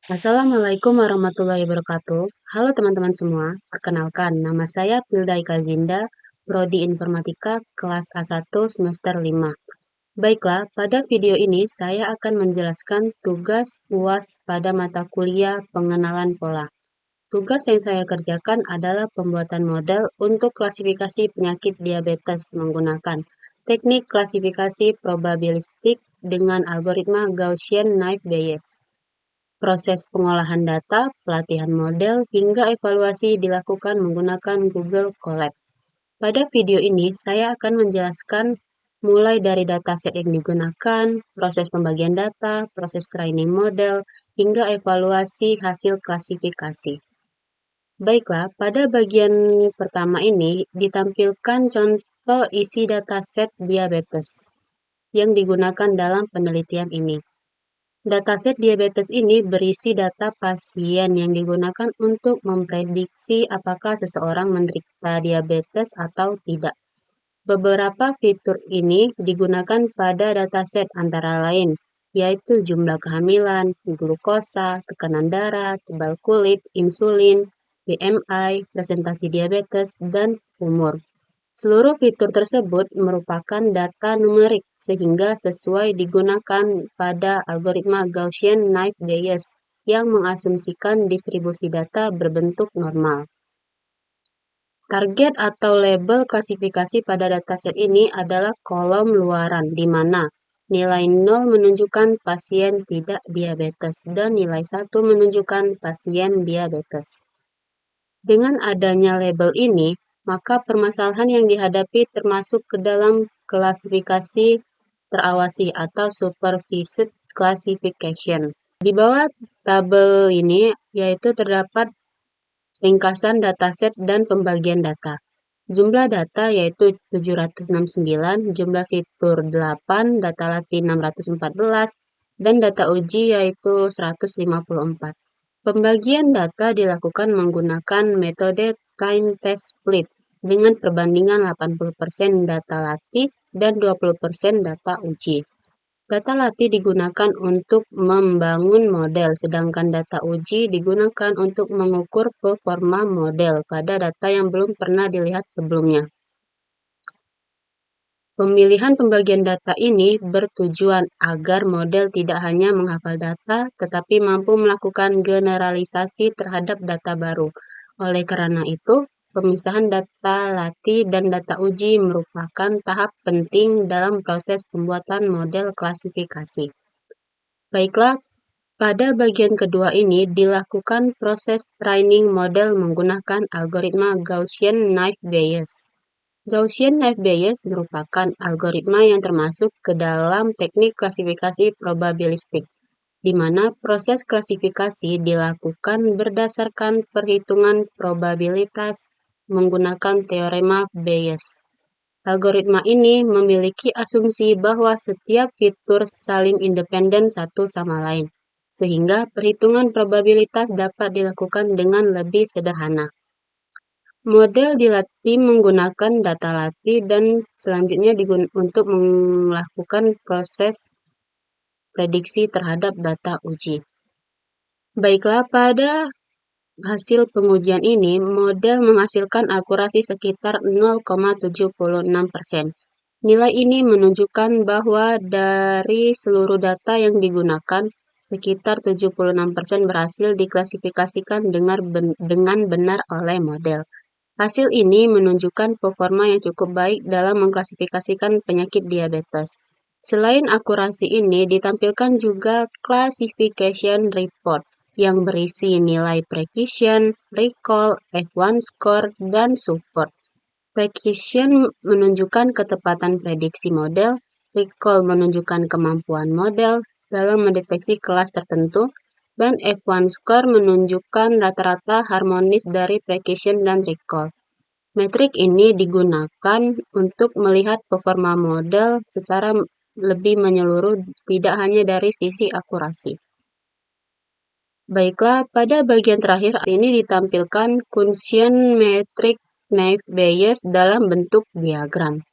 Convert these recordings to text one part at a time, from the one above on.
Assalamualaikum warahmatullahi wabarakatuh. Halo teman-teman semua, perkenalkan nama saya Pilda Ika Zinda, Prodi Informatika kelas A1 semester 5. Baiklah, pada video ini saya akan menjelaskan tugas UAS pada mata kuliah pengenalan pola. Tugas yang saya kerjakan adalah pembuatan model untuk klasifikasi penyakit diabetes menggunakan teknik klasifikasi probabilistik dengan algoritma Gaussian-Naib-Bayes. Proses pengolahan data, pelatihan model, hingga evaluasi dilakukan menggunakan Google Colab. Pada video ini, saya akan menjelaskan mulai dari dataset yang digunakan, proses pembagian data, proses training model, hingga evaluasi hasil klasifikasi. Baiklah, pada bagian pertama ini ditampilkan contoh isi dataset diabetes yang digunakan dalam penelitian ini. Dataset diabetes ini berisi data pasien yang digunakan untuk memprediksi apakah seseorang menderita diabetes atau tidak. Beberapa fitur ini digunakan pada dataset antara lain, yaitu jumlah kehamilan, glukosa, tekanan darah, tebal kulit, insulin, BMI, presentasi diabetes, dan umur. Seluruh fitur tersebut merupakan data numerik sehingga sesuai digunakan pada algoritma Gaussian-Naib-Bayes yang mengasumsikan distribusi data berbentuk normal. Target atau label klasifikasi pada dataset ini adalah kolom luaran, di mana nilai 0 menunjukkan pasien tidak diabetes dan nilai 1 menunjukkan pasien diabetes. Dengan adanya label ini, maka permasalahan yang dihadapi termasuk ke dalam klasifikasi terawasi atau supervised classification. Di bawah tabel ini yaitu terdapat ringkasan dataset dan pembagian data. Jumlah data yaitu 769, jumlah fitur 8, data latih 614, dan data uji yaitu 154. Pembagian data dilakukan menggunakan metode time test split dengan perbandingan 80% data latih dan 20% data uji. Data latih digunakan untuk membangun model, sedangkan data uji digunakan untuk mengukur performa model pada data yang belum pernah dilihat sebelumnya. Pemilihan pembagian data ini bertujuan agar model tidak hanya menghafal data, tetapi mampu melakukan generalisasi terhadap data baru. Oleh karena itu, pemisahan data latih dan data uji merupakan tahap penting dalam proses pembuatan model klasifikasi. Baiklah, pada bagian kedua ini dilakukan proses training model menggunakan algoritma Gaussian-Naib-Bayes. Gaussian-Naib-Bayes merupakan algoritma yang termasuk ke dalam teknik klasifikasi probabilistik, di mana proses klasifikasi dilakukan berdasarkan perhitungan probabilitas menggunakan teorema Bayes. Algoritma ini memiliki asumsi bahwa setiap fitur saling independen satu sama lain, sehingga perhitungan probabilitas dapat dilakukan dengan lebih sederhana. Model dilatih menggunakan data latih dan selanjutnya untuk melakukan proses prediksi terhadap data uji. Baiklah, pada hasil pengujian ini, model menghasilkan akurasi sekitar 0,76%. Nilai ini menunjukkan bahwa dari seluruh data yang digunakan, sekitar 76% berhasil diklasifikasikan dengan benar oleh model. Hasil ini menunjukkan performa yang cukup baik dalam mengklasifikasikan penyakit diabetes. Selain akurasi ini, ditampilkan juga classification report yang berisi nilai precision, recall, F1 score, dan support. Precision menunjukkan ketepatan prediksi model, recall menunjukkan kemampuan model dalam mendeteksi kelas tertentu, dan F1 score menunjukkan rata-rata harmonis dari precision dan recall. Metrik ini digunakan untuk melihat performa model secara lebih menyeluruh, tidak hanya dari sisi akurasi. Baiklah, pada bagian terakhir ini ditampilkan Gaussian Metric Naive-Bayes dalam bentuk diagram.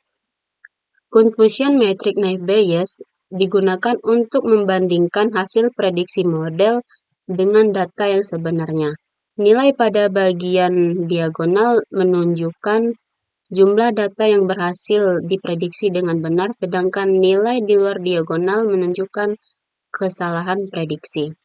Gaussian Metric Naive-Bayes digunakan untuk membandingkan hasil prediksi model dengan data yang sebenarnya. Nilai pada bagian diagonal menunjukkan jumlah data yang berhasil diprediksi dengan benar, sedangkan nilai di luar diagonal menunjukkan kesalahan prediksi.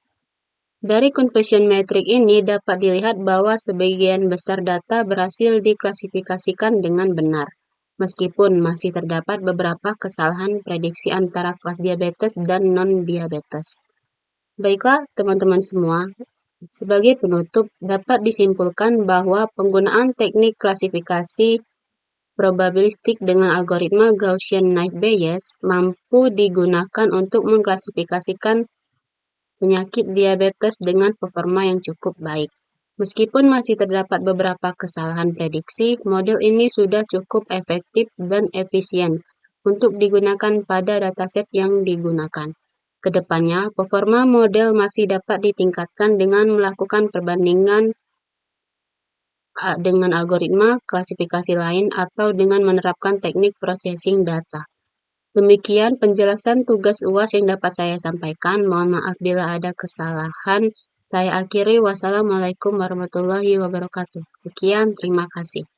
Dari conversion metric ini dapat dilihat bahwa sebagian besar data berhasil diklasifikasikan dengan benar, meskipun masih terdapat beberapa kesalahan prediksi antara kelas diabetes dan non-diabetes. Baiklah, teman-teman semua, sebagai penutup dapat disimpulkan bahwa penggunaan teknik klasifikasi probabilistik dengan algoritma Gaussian-Naif Bayes mampu digunakan untuk mengklasifikasikan penyakit diabetes dengan performa yang cukup baik. Meskipun masih terdapat beberapa kesalahan prediksi, model ini sudah cukup efektif dan efisien untuk digunakan pada dataset yang digunakan. Kedepannya, performa model masih dapat ditingkatkan dengan melakukan perbandingan dengan algoritma klasifikasi lain atau dengan menerapkan teknik processing data. Demikian penjelasan tugas UAS yang dapat saya sampaikan. Mohon maaf bila ada kesalahan. Saya akhiri. Wassalamualaikum warahmatullahi wabarakatuh. Sekian, terima kasih.